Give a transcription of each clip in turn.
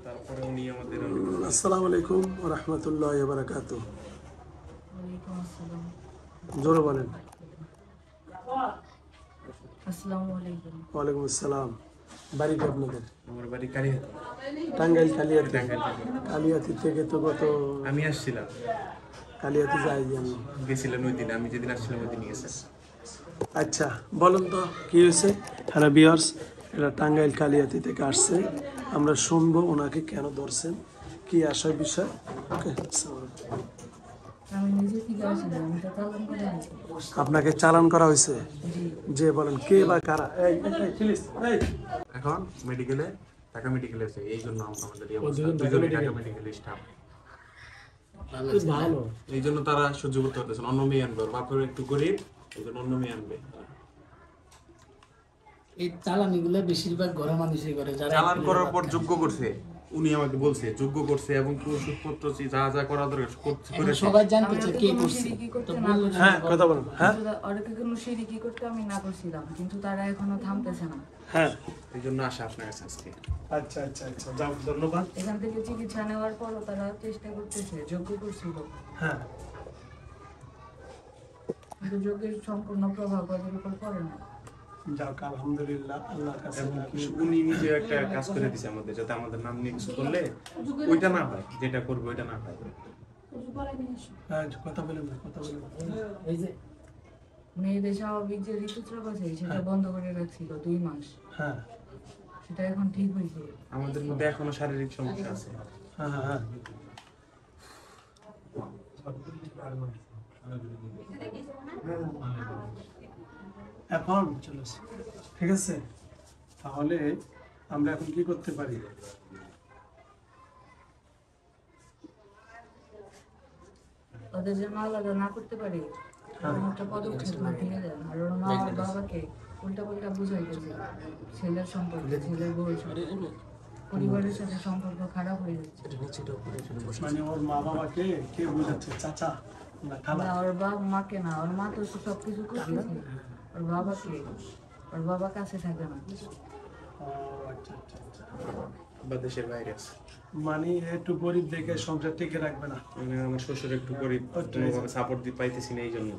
তারপরে উনি আমাদের আসসালামু আলাইকুম ওয়া রাহমাতুল্লাহি ওয়া বারাকাতুহু। ওয়ালাইকুম আসসালাম। জোরে বলেন। আসসালামু আলাইকুম। ওয়ালাইকুম আসসালাম। বাড়ি কি আপনাদের? আমার বাড়ি কালিহাতি। টাঙ্গাইল কালিয়াতি। টাঙ্গাইল থেকে। কালিয়াতি থেকে তো কত আমি আসছিলাম, কালিয়াতি যাই আমি। গেছিলেন ওই দিন, আমি যেদিন আসছিলাম ওই দিন গেছে। আচ্ছা বলুন তো কি হয়েছে? হ্যালো ভিউয়ার্স, এটা টাঙ্গাইল কালিয়াতি থেকে আসছে। আমরা শুনবো ওনাকে কেন ধরছেন, কি আসার বিষয়। ওকে, আমি নিজে থেকে আসিনি, আমি তো চালান করে আনছি। আপনাকে চালান করা হয়েছে? জি। যে বলেন কে বা কারা? প্লিজ এখন মেডিকেলে, ঢাকা মেডিকেলে আছে, এই জন্য আমাদের এই ও, অবস্থা। দুজন ঢাকা দুজনে মেডিকেল। ঢাকা মেডিকেলের স্টাফ। ভালো। এই জন্য তারা সহ্য করতে পারতেছেন, অন্য মেয়ে আনবে। ওর বাপের একটু গরিব, এই জন্য অন্য মেয়ে আনবে। এই চালানিগুলো বেশিরভাগ ঘরে মানুষই করে, যারা চালান করার পর যোগ্য করছে, উনি আমাকে বলছে যোগ্য করছে এবং কি ওষুধপত্র যা যা করা দরকার করেছে। সবাই জানতে চায় কে কোনো করছে। সিঁড়ি করতে তো না বললো করছি। হ্যাঁ কথা বলুন। হ্যাঁ ওদেরকে কোনো সিঁড়ি কি করতে আমি না করছিলাম, কিন্তু তারা এখনো থামতেছে না। হ্যাঁ। এই জন্য আসা আপনার কাছে আজকে। আচ্ছা আচ্ছা আচ্ছা, যাও, ধন্যবাদ। এখান থেকে চিকিৎসা নেওয়ার পরও তারা চেষ্টা করতেছে, যোগ্য করছিল, হ্যাঁ কিন্তু যোগ্যের সম্পূর্ণ প্রভাব ওদের উপর পড়ে না। যাক, আলহামদুলিল্লাহ, আল্লাহর কাছে এবং লাখো শুকর। উনি নিজে একটা কাজ করে দিছে আমাদের, যাতে আমাদের নাম নিয়ে কিছু করলে ওইটা না হয়, যেটা করবে ওইটা না হয়। হ্যাঁ, কথা বলেন না, কথা বলেন না। এই যে মেয়েদের স্বাভাবিক যে ঋতুস্রাব আছে সেটা বন্ধ করে রাখছিল 2 মাস, হ্যাঁ সেটা এখন ঠিক হয়েছে। আমাদের মধ্যে এখনো শারীরিক সমস্যা আছে। হ্যাঁ হ্যাঁ। এখন চলো, ঠিক আছে, তাহলে আমরা এখন কি করতে পারি? ওদের যেন আলাদা না করতে পারি, এরকম একটা পদক্ষেপ নিয়ে যান। আর ওর মা আর বাবাকে উল্টা পাল্টা বুঝাইতেছে ছেলের সম্পর্কে, ছেলের বউয়ের সম্পর্কে, পরিবারের সাথে সম্পর্ক খারাপ হয়ে যাচ্ছে। মানে ওর মা বাবাকে কে বোঝাচ্ছে? চাচা না খালা? না, ওর বাবা মাকে না, ওর মা তো সবকিছু করতেছে, ওর বাবাকে, ওর বাবা কাছে থাকে না। ও আচ্ছা আচ্ছা আচ্ছা। বা দেশের বাইরে আছে। মানে একটু গরিব দেখে সংসার টিকে রাখবে না। মানে আমার শ্বশুর একটু গরিব, কোনোভাবে সাপোর্ট দিতে পাইতেছি না, এই জন্য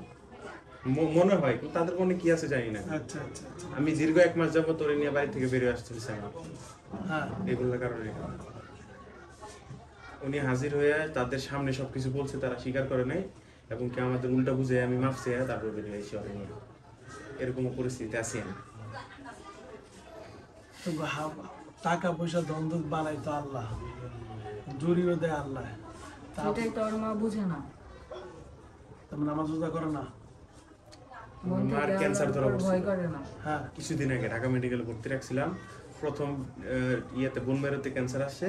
মনে হয়। কিন্তু তাদের মনে কি আছে জানি না। আচ্ছা আচ্ছা আচ্ছা। আমি দীর্ঘ 1 মাস যাবো তোরে নিয়ে বাড়ি থেকে বেরিয়ে আসতেছি না, হ্যাঁ এগুলোর কারণে। উনি হাজির হয়ে তাদের সামনে সবকিছু বলছে, তারা স্বীকার করে নাই এবং কি আমাদের উল্টা বুঝে আমি মাফ চেয়ে তারপর বেরিয়ে এসে এরকম পরিস্থিতি আছি আমি। তো টাকা পয়সা দ্বন্দ্ব বানাই তো আল্লাহ, জুড়িও দেয় আল্লাহ। সেটাই তো ওর মা বুঝে না। তুমি নামাজ রোজা করো না? মন থেকে মার ক্যান্সার ধরা আল্লাহর ভয় পড়ছিল। করে না। হ্যাঁ কিছুদিন আগে ঢাকা মেডিকেলে ভর্তি রাখছিলাম। প্রথম ইয়েতে বোনমেরুতে ক্যান্সার আসছে,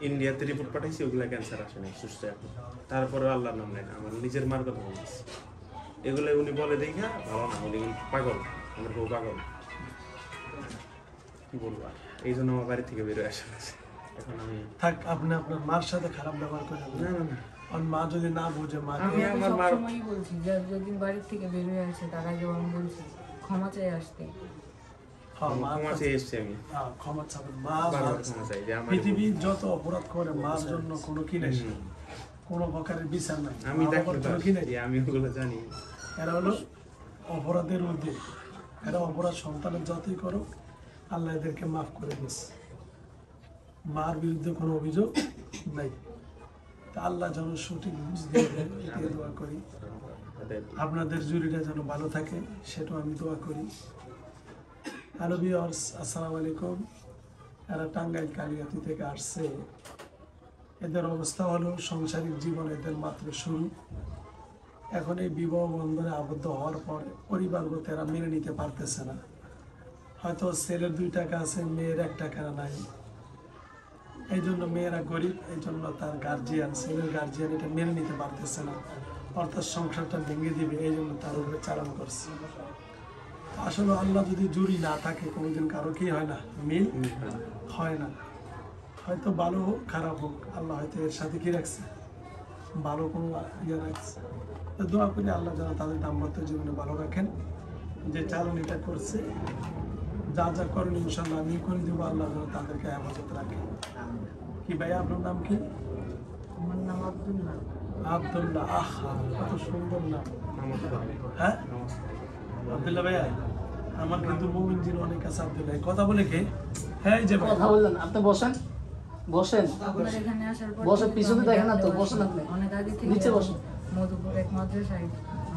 ইন্ডিয়াতে রিপোর্ট পাঠাইছি, ওগুলা ক্যান্সার আসে নাই, সুস্থ এখন। তারপরে আল্লাহর নাম নেয় না, আমার নিজের মার কথা বলছি। এগুলো উনি বলে দেখা ভালো না, উনি পাগল, আমার বউ পাগল। কি বলবো আর, এই জন্য আমার বাড়ি থেকে বেরোয় আসা হয়েছে। এখন আমি থাক, আপনি আপনার মার সাথে খারাপ ব্যবহার করেন না। না না না, আর মা যদি না বুঝে মাকে, আমি আমি আমার মার সবসময়ই বলছি যে যেদিন বাড়ির থেকে বের হয়ে আসে তার আগে আমি বলছি ক্ষমা চাই আসতে। হ্যাঁ, মা ক্ষমা চেয়ে এসছি আমি, হ্যাঁ, ক্ষমা চাবেন। মা বারবার ক্ষমা চাই যে আমার পৃথিবীর যত অপরাধ করে মার জন্য কোনো কি নেই, হুম। কোনো প্রকারের বিচার নাই। আমি মা বাবার দেখি কোনো কি নেই। আমি ওগুলো জানি। এরা হলো অপরাধের ঊর্ধ্বে। এরা অপরাধ সন্তানের যতই করো, আল্লাহ এদেরকে মাফ করে দিয়েছে। মার বিরুদ্ধে কোনো অভিযোগ নাই। তা আল্লাহ যেন সঠিক বুঝ দিয়ে দেয়, এটাই দোয়া করি। তাদের আপনাদের জুরিটা যেন ভালো থাকে, সেটাও আমি দোয়া করি। হ্যালো ভিউয়ার্স, আসসালামু আলাইকুম। এরা টাঙ্গাইল কালিয়াতি থেকে আসছে। এদের অবস্থা হলো সাংসারিক জীবন এদের মাত্র শুরু। এখন এই বিবাহ বন্ধনে আবদ্ধ হওয়ার পর পরিবারগত এরা মেনে নিতে পারতেছে না। হয়তো ছেলের 2 টাকা আছে, মেয়ের 1 টাকা নাই। এই জন্য মেয়েরা গরিব, এই জন্য তার গার্জিয়ান, ছেলের গার্জিয়ান এটা মেনে নিতে পারতেছে না, অর্থাৎ সংসারটা ভেঙে দিবে, এই জন্য তার উপরে চালান করছে। আসলে আল্লাহ যদি জুরি না থাকে, কোনোদিন কারো কি হয় না, মিল হয় না। হয়তো ভালো হোক খারাপ হোক, আল্লাহ হয়তো এর সাথে কি রাখছে, ভালো কোনো ইয়ে রাখছে। তো দোয়া করি আল্লাহ যেন তাদের দাম্পত্য জীবনে ভালো রাখেন। যে চালনীটা করছে, যা যা করেন ইনশাল্লাহ আমি করে দেবো, আল্লাহ যেন তাদেরকে হেফাজত রাখে। কি ভাইয়া আপনার নাম কি? আমার নাম আব্দুল্লাহ। আব্দুল্লাহ। আহা, কত সুন্দর নাম। নামাজ পড়ে। হ্যাঁ নামাজ পড়ে। আব্দুল্লাহ ভাইয়া, আমার কিন্তু মুমিনজির অনেক আছে। আব্দুল্লাহ কথা বলে কে? হ্যাঁ এই যে ভাই। কথা বললেন আপনি, বসেন বসেন আপনার এখানে আসার পর বসে থেকে পিছনে আমি দেখেন না তো, ডাকলেও বসেন আসি। আপনি। অনেক আগে থেকে নিচে বসেন। মধুপুর এক মাদ্রাসায়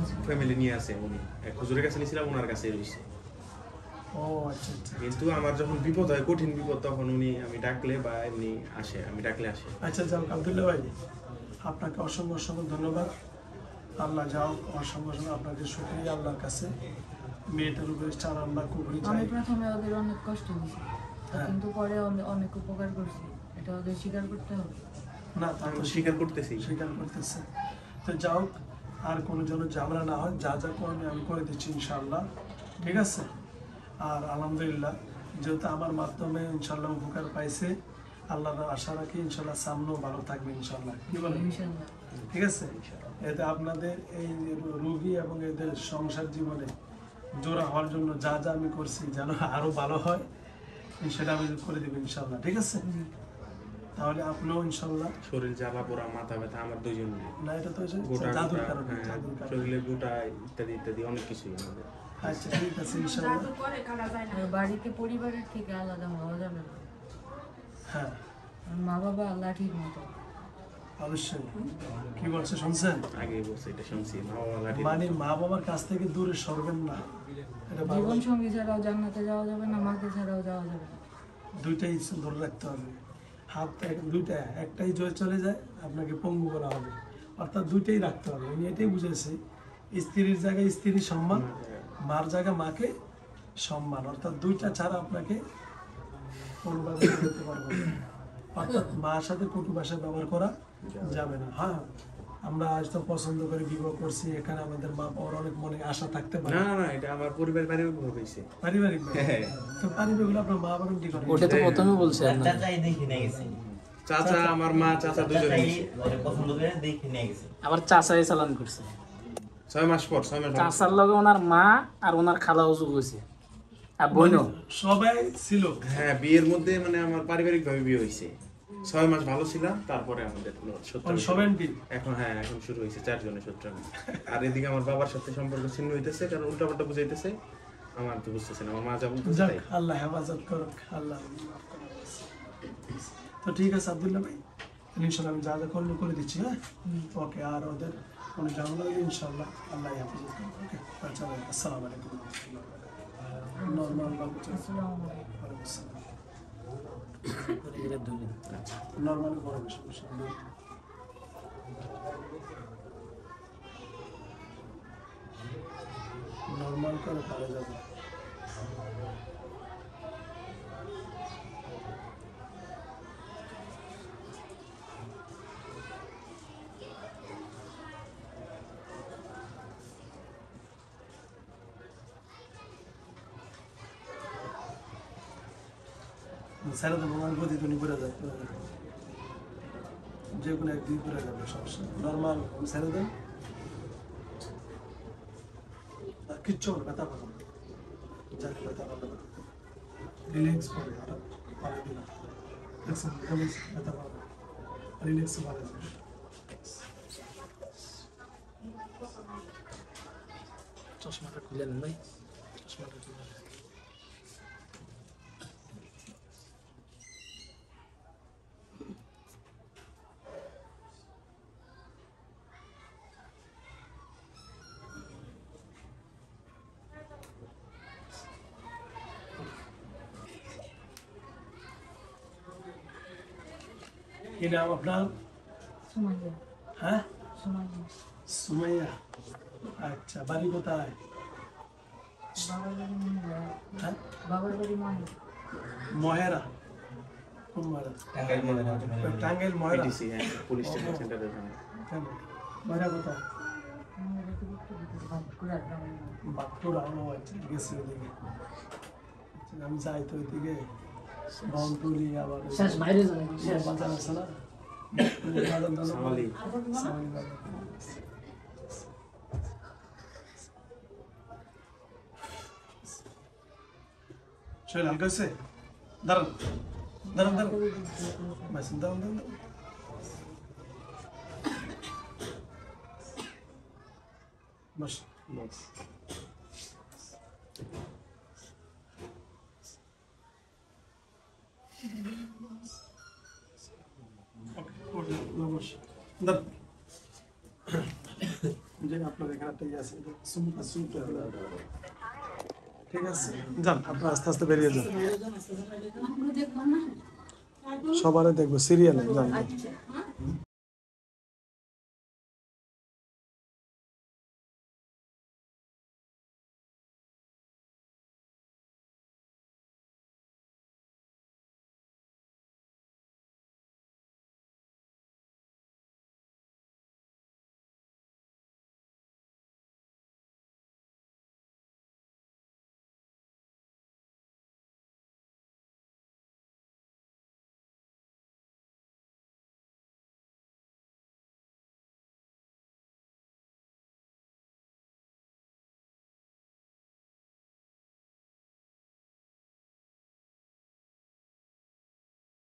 আছি। ফ্যামিলি নিয়ে আসে উনি, এক হুজুরের কাছে নিয়েছিলাম, ওনার কাছে রয়েছে। ও আচ্ছা আচ্ছা কিন্তু আমার যখন বিপদ হয়, কঠিন বিপদ, তখন উনি আমি ডাকলে বা এমনি আসে, আমি ডাকলে আসে। আচ্ছা যাও আব্দুল্লাহ ভাই, আপনাকে অসংখ্য অসংখ্য ধন্যবাদ। আল্লাহ যাও, অসংখ্য অসংখ্য আপনাকে শুকরিয়া আল্লাহর কাছে। মেয়েটার উপরে চার আল্লাহ কুবরি চাই। আমি প্রথমে ওদের অনেক কষ্ট দিয়েছি, হ্যাঁ। কিন্তু পরে অনেক উপকার করছি। এটা ওদের স্বীকার করতে হবে। না তা তো আমি স্বীকার করতেছি। স্বীকার করতেছে। তো যাও, আর কোনো যেন ঝামেলা না হয়, যা যা করণীয় আমি করে দিচ্ছি ইনশাআল্লাহ, ঠিক আছে? আর আলহামদুলিল্লাহ, যেহেতু আমার মাধ্যমে ইনশাআল্লাহ উপকার পাইছে, আল্লাহর আশা রাখি ইনশাআল্লাহ সামনেও ভালো থাকবে ইনশাআল্লাহ। কি বলেন? ইনশাআল্লাহ। ঠিক আছে? এতে আপনাদের এই রোগী এবং এদের সংসার জীবনে জোড়া হওয়ার জন্য যা যা আমি করছি যেন আরো ভালো হয়, সেটা আমি করে দেবো ইনশাআল্লাহ, ঠিক আছে? তাহলে আপনিও ইনশাআল্লাহ। শরীর জ্বালা পোড়া, মাথা ব্যথা, আমার দুইজনের। না এটা তো হচ্ছে গোটা জাদুর গোটা, কারণে, হ্যাঁ, জাদুর কারণে। শরীরে গোটা ইত্যাদি ইত্যাদি অনেক কিছুই আমাদের। আচ্ছা ঠিক আছে ইনশাআল্লাহ। আর বাড়িতে পরিবারের থেকে আলাদা হওয়া যাবে না। হ্যাঁ আর মা বাবা আল্লাহ ঠিক মতো। অবশ্যই। কি বলছে শুনছেন? আগে বলছে, এটা শুনছি, মা বাবা লাঠি। মানে মা বাবার কাছ থেকে দূরে সরবেন না, এটা বাবা- জীবন সঙ্গী ছাড়াও জান্নাতে যাওয়া যাবে না, মাকে ছাড়াও যাওয়া যাবে না। দুইটাই ধরে রাখতে হবে। হাত দুইটা, একটাই জয় চলে যায় আপনাকে পঙ্গু করা হবে, অর্থাৎ দুইটাই রাখতে হবে। আমি এটাই বুঝেছি, স্ত্রীর জায়গায় স্ত্রীর সম্মান, মার জায়গায় মাকে সম্মান, অর্থাৎ দুইটা ছাড়া আপনাকে কোনোভাবে করতে পারবো না। অর্থাৎ মার সাথে কটু ভাষা ব্যবহার করা যাবে না। হ্যাঁ, আমরা আজ তো পছন্দ করে বিবাহ করছি, এখানে আমাদের মা বাবার অনেক মনে আশা থাকতে পারে। না না না, এটা আমার পরিবার পারিবারিক ভাবে হয়েছে। পারিবারিক হ্যাঁ। তো পারিবারিক আপনার মা বাবা কি করে? ওটা তো প্রথমে বলছেন না। চাচাই দেখে নিয়ে গেছে। চাচা, আমার মা, চাচা দুজনে চাচাই গেছে। ওরে পছন্দ করে দেখে নিয়ে গেছে। আবার চাচাই চালান করছে, 6 মাস পর, 6 মাস পর। চাচার লগে ওনার মা আর ওনার খালা অজু হয়েছে, আর বোনও। সবাই ছিল। হ্যাঁ, বিয়ের মধ্যে মানে আমার পারিবারিক ভাবে বিয়ে হয়েছে। 6 মাস ভালো ছিলাম, তারপরে আমাদের সূত্র। সবাই এখন হ্যাঁ, এখন শুরু হয়েছে 4 জনের সূত্র। আর এদিকে আমার বাবার সাথে সম্পর্ক ছিন্ন হইতেছে, কারণ উল্টাপাল্টা বুঝাইতেছে। আমার তো বুঝতেছে না, আমার মা যা বলতেছে যাক, তাই। আল্লাহ হেফাজত করুক, আল্লাহ মাফ করুক। তো ঠিক আছে আব্দুল্লাহ ভাই, ইনশাল্লাহ আমি যা যা করলে করে দিচ্ছি। হ্যাঁ ওকে, আর ওদের কোনো ঝামেলা হলে ইনশাল্লাহ আল্লাহ হেফাজত করুক। ওকে আচ্ছা ভাই, আসসালামু আলাইকুম। নর্মাল বাবু, আসসালামু আলাইকুম। ওয়ালাইকুম আসসালাম। এরা ধরলেন। নর্মাল বড় সমস্যা নেই। নর্মাল করে পারা যাবে। স্যার তো নর্মাল প্রতিদিনই করে যায়, যে কোনো একদিন করে যাবে, সমস্যা নর্মাল ছেড়ে দেন। আর কিচ্ছু হবে, ব্যথা পাবে না, যাকে ব্যথা পাবে না, রিল্যাক্স পাবে, আর পাবে না, দেখছেন ব্যথা পাবে, রিল্যাক্স পাবে। চশমাটা খুলে নেন ভাই, চশমাটা খুলে নেন। কি নাম আপনার? সুমাইয়া। হ্যাঁ সুমাইয়া। সুমাইয়া। আচ্ছা, বাড়ি কোথায়? বাবার বাড়ি মহেরা। হ্যাঁ বাবার বাড়ি মহেরা। মহেরা। কোন মহেরা? টাঙ্গাইল মনে হয়। টাঙ্গাইল মহেরা। পিটিসি, হ্যাঁ, পুলিশ স্টেশন সেন্টারের ওখানে। কেন? মহেরা কোথায়? মহেরা তো বাঁকুড়ার গ্রামের নাম। বাঁকুড়া। ও আচ্ছা, গেছি ওদিকে। আচ্ছা, আমি যাই তো ওইদিকে বনটুলি, আবার ওই শেষ বাইরে যান, শেষ। বাজার আছে না, সামালি। সামালি বাজার। শরীর হালকা হয়েছে? দাঁড়ান। দাঁড়ান দাঁড়ান মাসুদ দাঁড়ান দাঁড়ান বস বস বস দাঁড়ান যে আপনার এখানে একটা ইয়ে আছে ঠিক আছে যান আপনার আস্তে আস্তে বেরিয়ে যান আমরা দেখলাম না সবারই দেখবো সিরিয়ালে যান আচ্ছা